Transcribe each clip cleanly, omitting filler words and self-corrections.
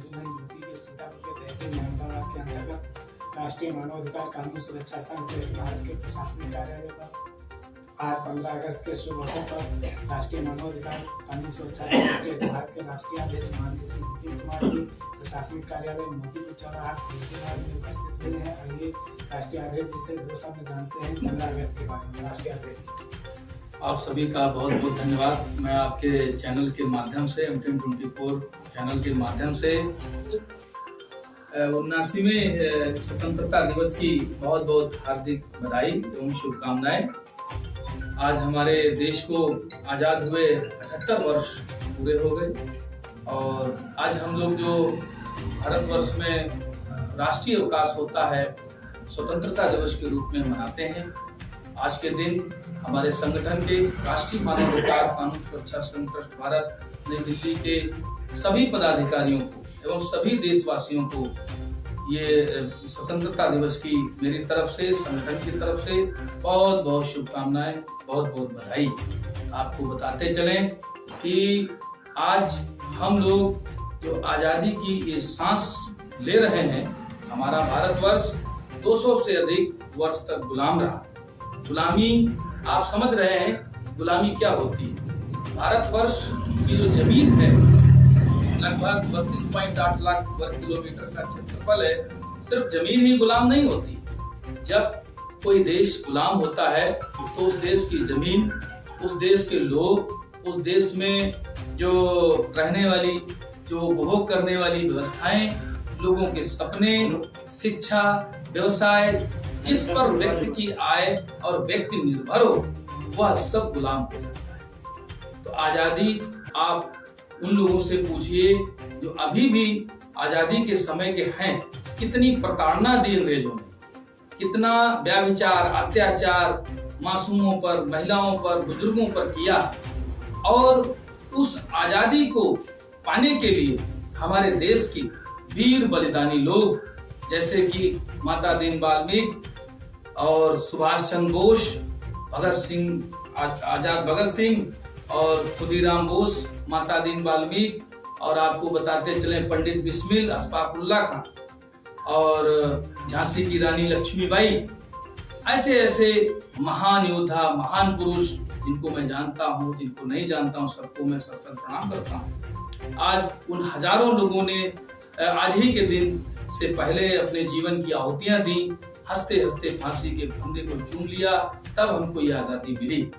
मौजूद हैं यूपी के सीतापुर के तहसील मोहम्मदाबाद के अंतर्गत राष्ट्रीय मानवाधिकार कानून सुरक्षा संघ भारत के प्रशासनिक कार्यालय पर आज 15 अगस्त के शुभ अवसर पर राष्ट्रीय मानवाधिकार कानून सुरक्षा संघ भारत के राष्ट्रीय अध्यक्ष माननीय श्री विपिन कुमार जी प्रशासनिक कार्यालय मोतीपुर चौराहा में उपस्थित हुए हैं। और ये राष्ट्रीय अध्यक्ष जिसे 2 शब्द जानते हैं 15 अगस्त के बारे में। राष्ट्रीय अध्यक्छ आप सभी का बहुत बहुत धन्यवाद। मैं आपके चैनल के माध्यम से M1024 चैनल के माध्यम से 79वें स्वतंत्रता दिवस की बहुत बहुत हार्दिक बधाई एवं शुभकामनाएं। आज हमारे देश को आज़ाद हुए 78 वर्ष पूरे हो गए और आज हम लोग जो भारतवर्ष में राष्ट्रीय अवकाश होता है स्वतंत्रता दिवस के रूप में मनाते हैं। आज के दिन हमारे संगठन के राष्ट्रीय मानवाधिकार कानून सुरक्षा संघ भारत नई दिल्ली के सभी पदाधिकारियों को एवं सभी देशवासियों को ये स्वतंत्रता दिवस की मेरी तरफ से संगठन की तरफ से बहुत बहुत शुभकामनाएं, बहुत बहुत बधाई। आपको बताते चलें कि आज हम लोग जो आज़ादी की ये सांस ले रहे हैं, हमारा भारतवर्ष 200 से अधिक वर्ष तक गुलाम रहा। गुलामी आप समझ रहे हैं गुलामी क्या होती है। भारतवर्ष की जो जमीन है लगभग 32.8 लाख वर्ग किलोमीटर का क्षेत्रफल है। सिर्फ जमीन ही गुलाम नहीं होती। जब कोई देश गुलाम होता है तो उस देश की जमीन, उस देश के लोग, उस देश में जो रहने वाली, जो उपभोग करने वाली व्यवस्थाएं, लोगों के सपने, शिक्षा, व्यवसाय, जिस पर व्यक्ति की आय और व्यक्ति निर्भर हो, वह सब गुलाम हो जाता है। तो आजादी आप उन लोगों से पूछिए जो अभी भी आजादी के समय के हैं, कितनी प्रताड़ना दी अंग्रेजों ने, कितना व्यभिचार, अत्याचार मासूमों पर, महिलाओं पर, बुजुर्गों पर किया। और उस आजादी को पाने के लिए हमारे देश के वीर बलिदानी लोग जैसे कि माता दीनदयाल वाल्मीकि और सुभाष चंद्र बोस, भगत सिंह, आजाद भगत सिंह और खुदीराम बोस, माता दीनदयाल वाल्मीकि और आपको बताते चले पंडित बिस्मिल, अशफाकुल्लाह खां और झांसी की रानी लक्ष्मीबाई, ऐसे ऐसे महान योद्धा, महान पुरुष जिनको मैं जानता हूँ, जिनको नहीं जानता हूँ, सबको मैं सत्संग प्रणाम करता हूँ। आज उन हजारों लोगों ने आज ही के दिन से पहले अपने जीवन की आहुतियां दी, हंसते हंसते फांसी के फंदे को चूम लिया, तब हमको ये आजादी मिली।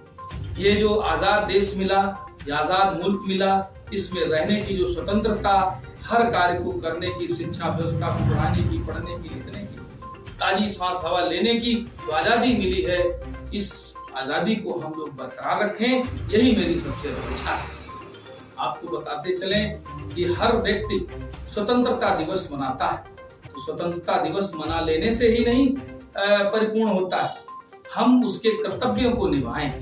ये जो आजाद देश मिला, ये आजाद मुल्क मिला, इसमें रहने की जो स्वतंत्रता, हर कार्य को करने की, शिक्षा व्यवस्था को बढ़ाने की, पढ़ने की, लिखने की, ताजी सांस हवा लेने की जो आजादी मिली है, इस आजादी को हम लोग बरकरार रखें, यही मेरी सबसे बड़ी इच्छा है। आपको बताते चलें कि हर व्यक्ति स्वतंत्रता दिवस मनाता है, तो स्वतंत्रता दिवस मना लेने से ही नहीं परिपूर्ण होता है। हम उसके कर्तव्यों को निभाएं,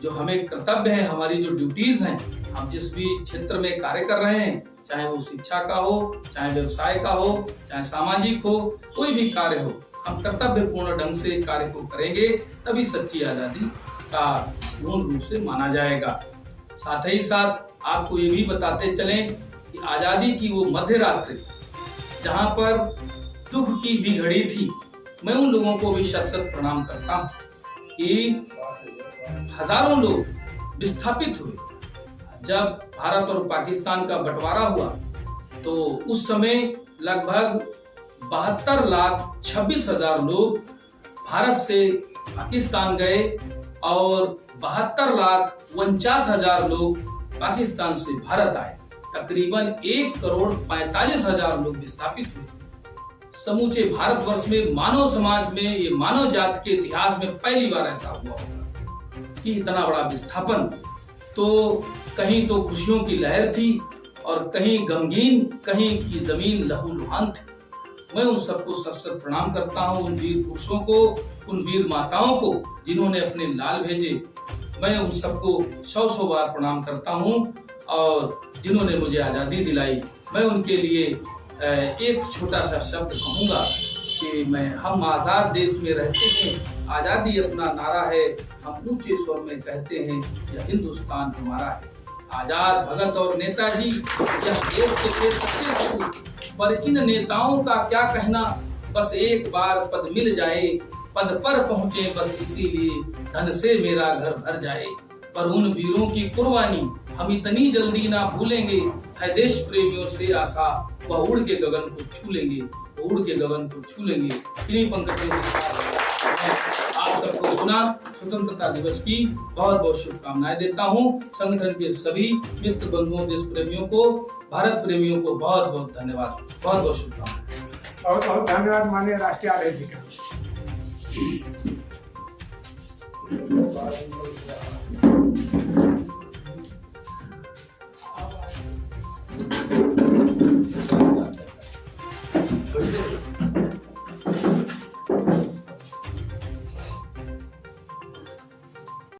जो हमें कर्तव्य है, हमारी जो ड्यूटीज हैं, हम जिस भी क्षेत्र में कार्य कर रहे हैं, चाहे वो शिक्षा का हो, चाहे व्यवसाय का हो, चाहे सामाजिक हो, कोई भी कार्य हो, हम कर्तव्य पूर्ण ढंग से कार्य को करेंगे, तभी सच्ची आजादी का पूर्ण रूप से माना जाएगा। साथ ही साथ आपको ये भी बताते चलें कि आजादी की वो मध्य रात्रि जहाँ पर दुख की भी घड़ी थी, मैं उन लोगों को भी शत शत प्रणाम करता हूँ कि हजारों लोग विस्थापित हुए। जब भारत और पाकिस्तान का बंटवारा हुआ तो उस समय लगभग 72,26,000 लोग भारत से पाकिस्तान गए और 72,49,000 लोग पाकिस्तान से भारत आए। तकरीबन 1,45,000 लोग विस्थापित हुए। समूचे भारतवर्ष में, मानव समाज में, ये मानव जाति के इतिहास में पहली बार ऐसा हुआ होगा कि इतना बड़ा विस्थापन। तो कहीं तो खुशियों की लहर थी और कहीं गमगीन, कहीं की जमीन लहूलुहान थी। मैं उन सबको सत सत प्रणाम करता हूँ, उन वीर पुरुषों को, उन वीर माताओं को जिन्होंने अपने लाल भेजे। मैं उन सबको 100 बार प्रणाम करता हूँ और जिन्होंने मुझे आजादी दिलाई। मैं उनके लिए एक छोटा सा शब्द कहूँगा कि हम आजाद देश में रहते हैं, आजादी अपना नारा है, हम ऊंचे स्वर में कहते हैं यह हिंदुस्तान हमारा है। आजाद भगत और नेताजी यह देश के सच्चे पर इन नेताओं का क्या कहना, बस एक बार पद मिल जाए, पद पर पहुंचे बस इसीलिए, धन से मेरा घर भर जाए। पर उन वीरों की कुर्बानी हम इतनी जल्दी ना भूलेंगे, है देश प्रेमियों से आशा, वह उड़ के गगन को छू लेंगे, वो उड़ के गगन को छू लेंगे। इन्हीं पंक्तियों के साथ आप सबको पुनः स्वतंत्रता दिवस की बहुत बहुत शुभकामनाएं देता हूं। संगठन के सभी मित्र बंधुओं, देश प्रेमियों को, भारत प्रेमियों को बहुत बहुत धन्यवाद, बहुत बहुत शुभकामनाएं। बहुत बहुत धन्यवाद माननीय राष्ट्रीय अध्यक्ष जी का। Thank you.